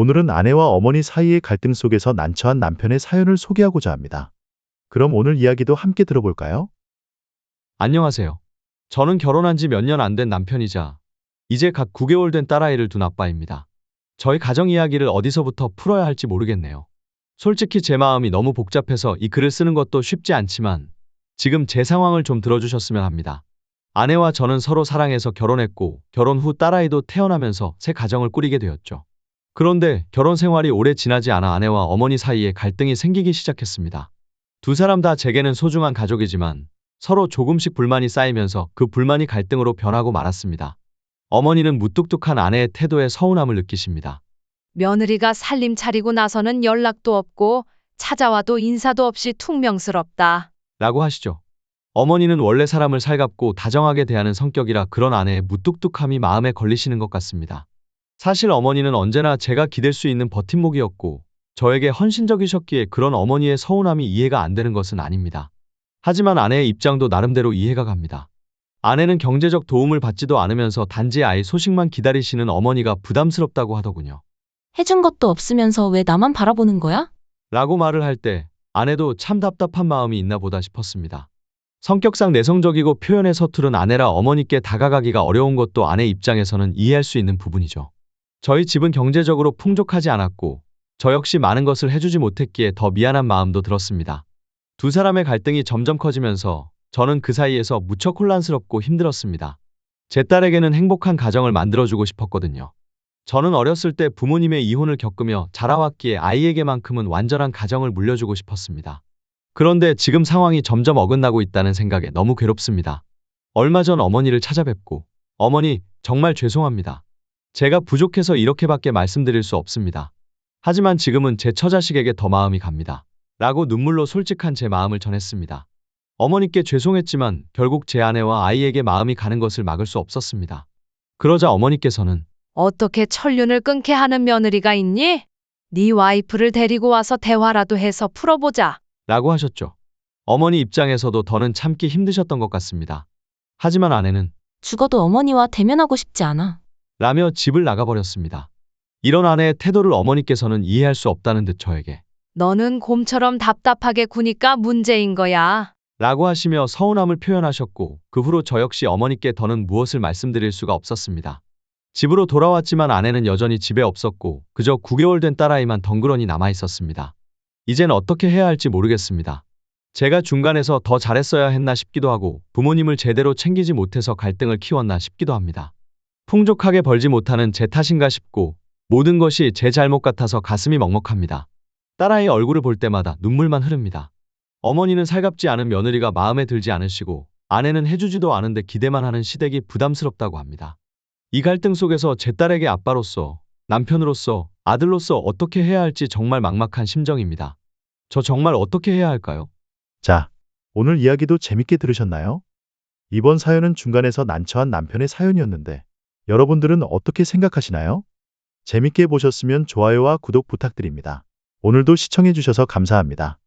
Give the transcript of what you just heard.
오늘은 아내와 어머니 사이의 갈등 속에서 난처한 남편의 사연을 소개하고자 합니다. 그럼 오늘 이야기도 함께 들어볼까요? 안녕하세요. 저는 결혼한 지 몇 년 안 된 남편이자 이제 갓 9개월 된 딸아이를 둔 아빠입니다. 저희 가정 이야기를 어디서부터 풀어야 할지 모르겠네요. 솔직히 제 마음이 너무 복잡해서 이 글을 쓰는 것도 쉽지 않지만 지금 제 상황을 좀 들어주셨으면 합니다. 아내와 저는 서로 사랑해서 결혼했고 결혼 후 딸아이도 태어나면서 새 가정을 꾸리게 되었죠. 그런데 결혼 생활이 오래 지나지 않아 아내와 어머니 사이에 갈등이 생기기 시작했습니다. 두 사람 다 제게는 소중한 가족이지만 서로 조금씩 불만이 쌓이면서 그 불만이 갈등으로 변하고 말았습니다. 어머니는 무뚝뚝한 아내의 태도에 서운함을 느끼십니다. 며느리가 살림 차리고 나서는 연락도 없고 찾아와도 인사도 없이 퉁명스럽다. 라고 하시죠. 어머니는 원래 사람을 살갑고 다정하게 대하는 성격이라 그런 아내의 무뚝뚝함이 마음에 걸리시는 것 같습니다. 사실 어머니는 언제나 제가 기댈 수 있는 버팀목이었고 저에게 헌신적이셨기에 그런 어머니의 서운함이 이해가 안 되는 것은 아닙니다. 하지만 아내의 입장도 나름대로 이해가 갑니다. 아내는 경제적 도움을 받지도 않으면서 단지 아이 소식만 기다리시는 어머니가 부담스럽다고 하더군요. 해준 것도 없으면서 왜 나만 바라보는 거야? 라고 말을 할 때 아내도 참 답답한 마음이 있나 보다 싶었습니다. 성격상 내성적이고 표현에 서투른 아내라 어머니께 다가가기가 어려운 것도 아내 입장에서는 이해할 수 있는 부분이죠. 저희 집은 경제적으로 풍족하지 않았고 저 역시 많은 것을 해주지 못했기에 더 미안한 마음도 들었습니다. 두 사람의 갈등이 점점 커지면서 저는 그 사이에서 무척 혼란스럽고 힘들었습니다. 제 딸에게는 행복한 가정을 만들어주고 싶었거든요. 저는 어렸을 때 부모님의 이혼을 겪으며 자라왔기에 아이에게만큼은 완전한 가정을 물려주고 싶었습니다. 그런데 지금 상황이 점점 어긋나고 있다는 생각에 너무 괴롭습니다. 얼마 전 어머니를 찾아뵙고 어머니, 정말 죄송합니다. 제가 부족해서 이렇게밖에 말씀드릴 수 없습니다. 하지만 지금은 제 처자식에게 더 마음이 갑니다. 라고 눈물로 솔직한 제 마음을 전했습니다. 어머니께 죄송했지만 결국 제 아내와 아이에게 마음이 가는 것을 막을 수 없었습니다. 그러자 어머니께서는 어떻게 천륜을 끊게 하는 며느리가 있니? 네 와이프를 데리고 와서 대화라도 해서 풀어보자. 라고 하셨죠. 어머니 입장에서도 더는 참기 힘드셨던 것 같습니다. 하지만 아내는 죽어도 어머니와 대면하고 싶지 않아. 라며 집을 나가버렸습니다. 이런 아내의 태도를 어머니께서는 이해할 수 없다는 듯 저에게 너는 곰처럼 답답하게 구니까 문제인 거야. 라고 하시며 서운함을 표현하셨고 그 후로 저 역시 어머니께 더는 무엇을 말씀드릴 수가 없었습니다. 집으로 돌아왔지만 아내는 여전히 집에 없었고 그저 9개월 된 딸아이만 덩그러니 남아있었습니다. 이젠 어떻게 해야 할지 모르겠습니다. 제가 중간에서 더 잘했어야 했나 싶기도 하고 부모님을 제대로 챙기지 못해서 갈등을 키웠나 싶기도 합니다. 풍족하게 벌지 못하는 제 탓인가 싶고 모든 것이 제 잘못 같아서 가슴이 먹먹합니다. 딸아이 얼굴을 볼 때마다 눈물만 흐릅니다. 어머니는 살갑지 않은 며느리가 마음에 들지 않으시고 아내는 해주지도 않은데 기대만 하는 시댁이 부담스럽다고 합니다. 이 갈등 속에서 제 딸에게 아빠로서, 남편으로서, 아들로서 어떻게 해야 할지 정말 막막한 심정입니다. 저 정말 어떻게 해야 할까요? 자, 오늘 이야기도 재밌게 들으셨나요? 이번 사연은 중간에서 난처한 남편의 사연이었는데 여러분들은 어떻게 생각하시나요? 재밌게 보셨으면 좋아요와 구독 부탁드립니다. 오늘도 시청해주셔서 감사합니다.